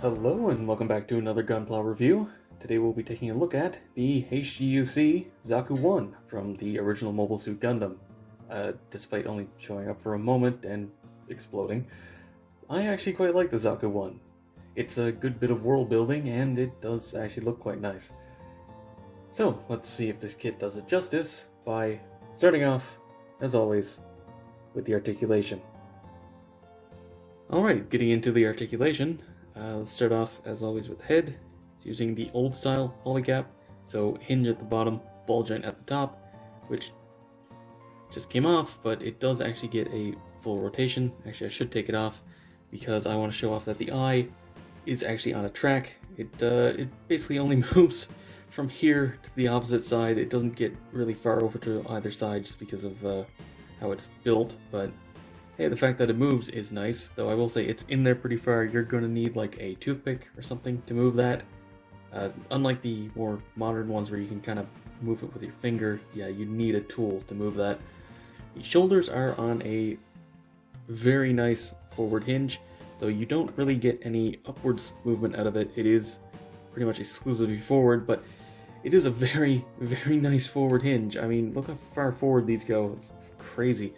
Hello and welcome back to another Gunpla review. Today we'll be taking a look at the HGUC Zaku 1 from the original Mobile Suit Gundam. Despite only showing up for a moment and exploding, I actually quite like the Zaku 1. It's a good bit of world building and it does actually look quite nice. So let's see if this kit does it justice by starting off, as always, with the articulation. Alright, getting into the articulation. Let's start off, as always, with the head. It's using the old style polycap, so hinge at the bottom, ball joint at the top, which just came off, but it does actually get a full rotation. Actually, I should take it off because I want to show off that the eye is actually on a track. It basically only moves from here to the opposite side. It doesn't get really far over to either side just because of how it's built, but hey, the fact that it moves is nice, though I will say it's in there pretty far. You're going to need like a toothpick or something to move that. Unlike the more modern ones where you can kind of move it with your finger, yeah, you need a tool to move that. The shoulders are on a very nice forward hinge, though you don't really get any upwards movement out of it. It is pretty much exclusively forward, but it is a very, very nice forward hinge. I mean, look how far forward these go. It's crazy.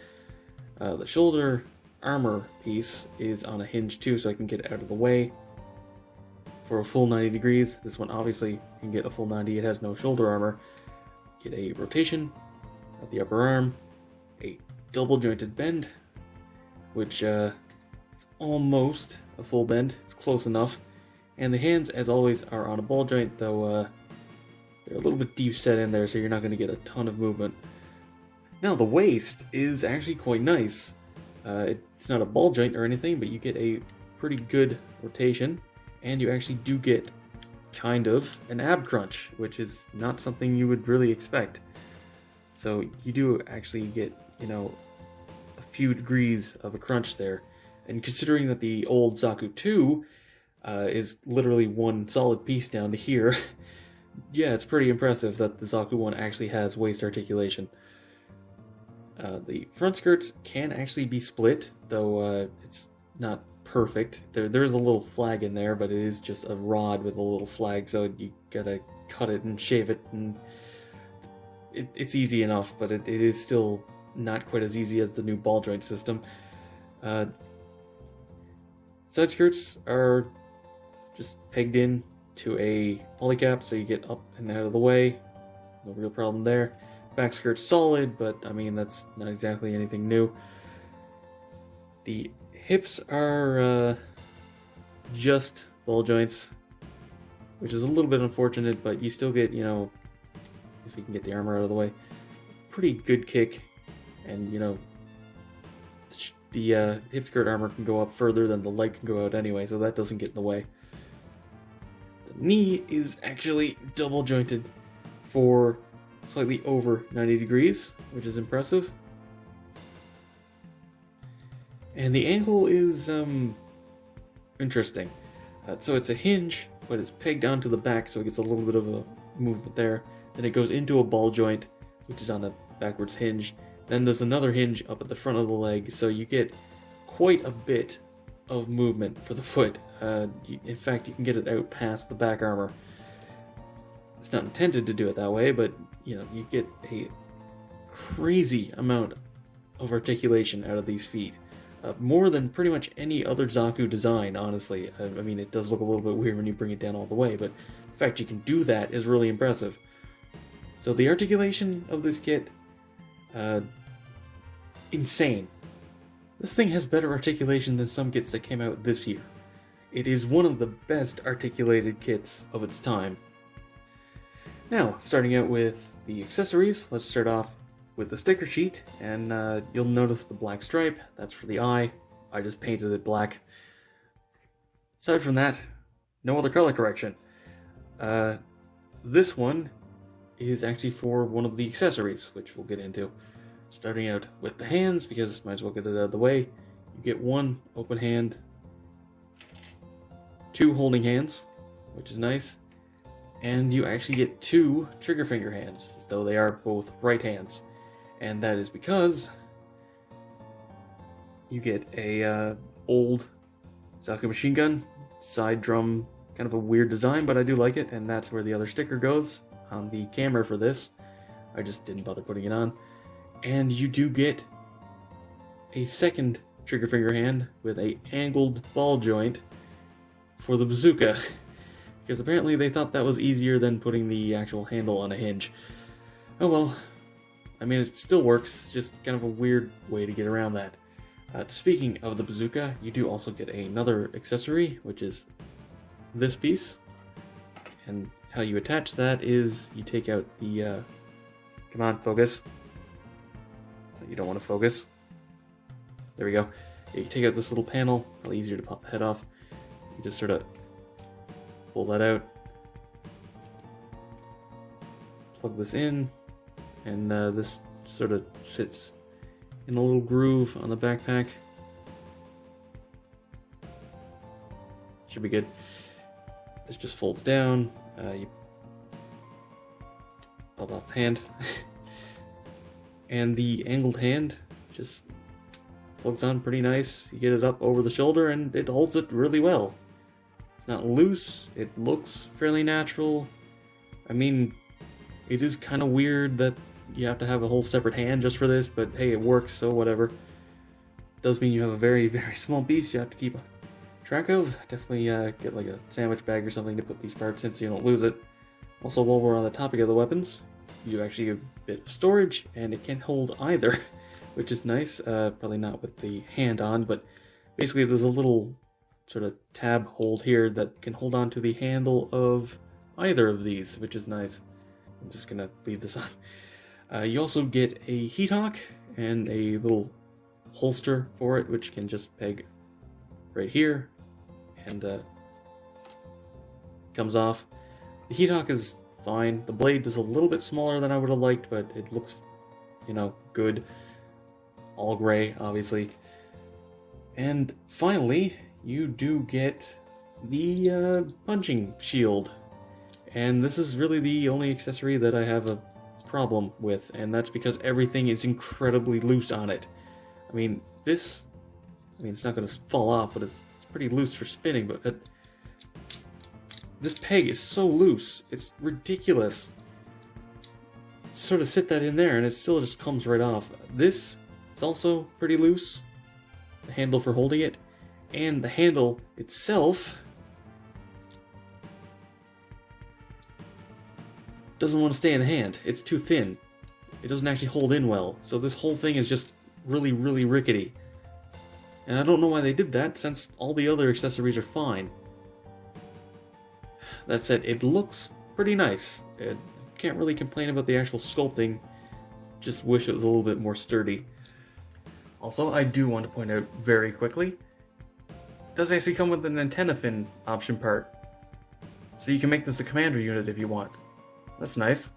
The shoulder armor piece is on a hinge too, so I can get it out of the way for a full 90 degrees. This one obviously can get a full 90, it has no shoulder armor. Get a rotation at the upper arm, a double jointed bend, which is almost a full bend, it's close enough. And the hands, as always, are on a ball joint, though they're a little bit deep set in there, so you're not going to get a ton of movement. Now, the waist is actually quite nice. It's not a ball joint or anything, but you get a pretty good rotation, and you actually do get kind of an ab crunch, which is not something you would really expect. So you do actually get, a few degrees of a crunch there. And considering that the old Zaku 2 is literally one solid piece down to here, yeah, it's pretty impressive that the Zaku 1 actually has waist articulation. The front skirts can actually be split, though it's not perfect. There is a little flag in there, but it is just a rod with a little flag, so you gotta cut it and shave it, and it's easy enough, but it is still not quite as easy as the new ball joint system. Side skirts are just pegged in to a polycap, so you get up and out of the way. No real problem there. Back skirt's solid, but I mean, that's not exactly anything new. The hips are just ball joints, which is a little bit unfortunate, but you still get, if you can get the armor out of the way, pretty good kick. And, the hip skirt armor can go up further than the leg can go out anyway, so that doesn't get in the way. The knee is actually double jointed for slightly over 90 degrees, which is impressive. And the ankle is interesting. So it's a hinge, but it's pegged onto the back, so it gets a little bit of a movement there. Then it goes into a ball joint, which is on a backwards hinge. Then there's another hinge up at the front of the leg, so you get quite a bit of movement for the foot. In fact, you can get it out past the back armor. It's not intended to do it that way, but you get a crazy amount of articulation out of these feet. More than pretty much any other Zaku design, honestly. I mean, it does look a little bit weird when you bring it down all the way, but the fact you can do that is really impressive. So the articulation of this kit, insane. This thing has better articulation than some kits that came out this year. It is one of the best articulated kits of its time. Now, starting out with the accessories, let's start off with the sticker sheet, and you'll notice the black stripe. That's for the eye. I just painted it black. Aside from that, no other color correction. This one is actually for one of the accessories, which we'll get into. Starting out with the hands, because might as well get it out of the way. You get one open hand, two holding hands, which is nice. And you actually get two trigger finger hands, though they are both right hands. And that is because you get a old Zaku machine gun side drum, kind of a weird design, but I do like it, and that's where the other sticker goes on the camera for this. I just didn't bother putting it on. And you do get a second trigger finger hand with a angled ball joint for the bazooka, because apparently they thought that was easier than putting the actual handle on a hinge. Oh well, I mean, it still works, just kind of a weird way to get around that. Speaking of the bazooka, you do also get another accessory, which is this piece. And how you attach that is you take out the, come on, focus. You don't want to focus. There we go. You take out this little panel, probably easier to pop the head off. You just sort of pull that out. Plug this in, and this sort of sits in a little groove on the backpack. Should be good. This just folds down. You pop off the hand. And the angled hand just plugs on pretty nice. You get it up over the shoulder and it holds it really well. It's not loose. It looks fairly natural. I mean, it is kind of weird that you have to have a whole separate hand just for this, but hey, it works, so whatever. Does mean you have a very, very small piece you have to keep track of. Definitely get like a sandwich bag or something to put these parts in so you don't lose it. Also, while we're on the topic of the weapons, you actually get a bit of storage, and it can hold either, which is nice. Probably not with the hand on, but basically there's a little sort of tab hold here that can hold on to the handle of either of these, which is nice. I'm just gonna leave this on. You also get a heat hawk and a little holster for it, which can just peg right here, and comes off. The heat hawk is fine. The blade is a little bit smaller than I would have liked, but it looks, you know, good. All gray, obviously. And finally, you do get the punching shield. And this is really the only accessory that I have a problem with, and that's because everything is incredibly loose on it. I mean, it's not going to fall off, but it's pretty loose for spinning, but this peg is so loose, it's ridiculous. Sort of sit that in there and it still just comes right off. This is also pretty loose, the handle for holding it, and the handle itself doesn't want to stay in the hand. It's too thin. It doesn't actually hold in well, so this whole thing is just really, really rickety. And I don't know why they did that, since all the other accessories are fine. That said, it looks pretty nice. Can't really complain about the actual sculpting, just wish it was a little bit more sturdy. Also, I do want to point out very quickly, it does actually come with an antenna fin option part. So you can make this a commander unit if you want. That's nice.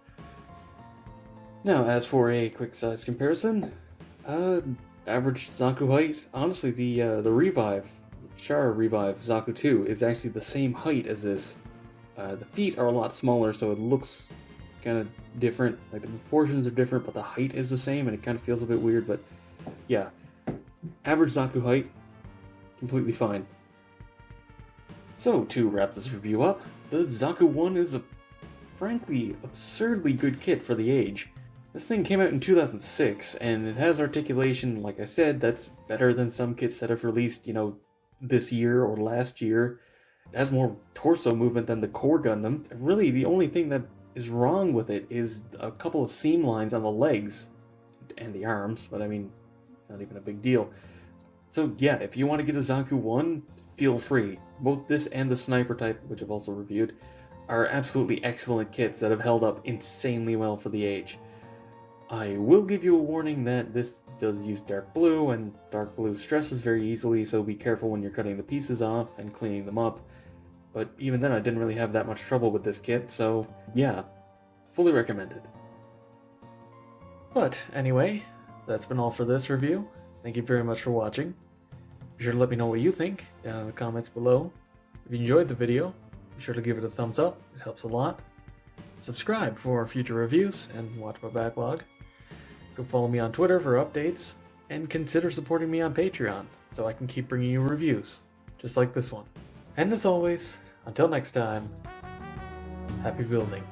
Now, as for a quick size comparison, average Zaku height, honestly, the Revive, Char Revive Zaku 2 is actually the same height as this. The feet are a lot smaller, so it looks kind of different. Like, the proportions are different, but the height is the same, and it kind of feels a bit weird, but yeah. Average Zaku height, completely fine. So, to wrap this review up, the Zaku 1 is a frankly absurdly good kit for the age. This thing came out in 2006, and it has articulation, like I said, that's better than some kits that have released, you know, this year or last year. It has more torso movement than the core Gundam. Really, the only thing that is wrong with it is a couple of seam lines on the legs and the arms, but I mean, it's not even a big deal. So yeah, if you want to get a Zaku 1, feel free. Both this and the Sniper type, which I've also reviewed, are absolutely excellent kits that have held up insanely well for the age. I will give you a warning that this does use dark blue, and dark blue stresses very easily, so be careful when you're cutting the pieces off and cleaning them up. But even then, I didn't really have that much trouble with this kit, so yeah, fully recommended. But anyway, that's been all for this review. Thank you very much for watching. Be sure to let me know what you think down in the comments below. If you enjoyed the video, be sure to give it a thumbs up, it helps a lot. Subscribe for future reviews and watch my backlog. Go follow me on Twitter for updates, and consider supporting me on Patreon so I can keep bringing you reviews, just like this one. And as always, until next time, happy building.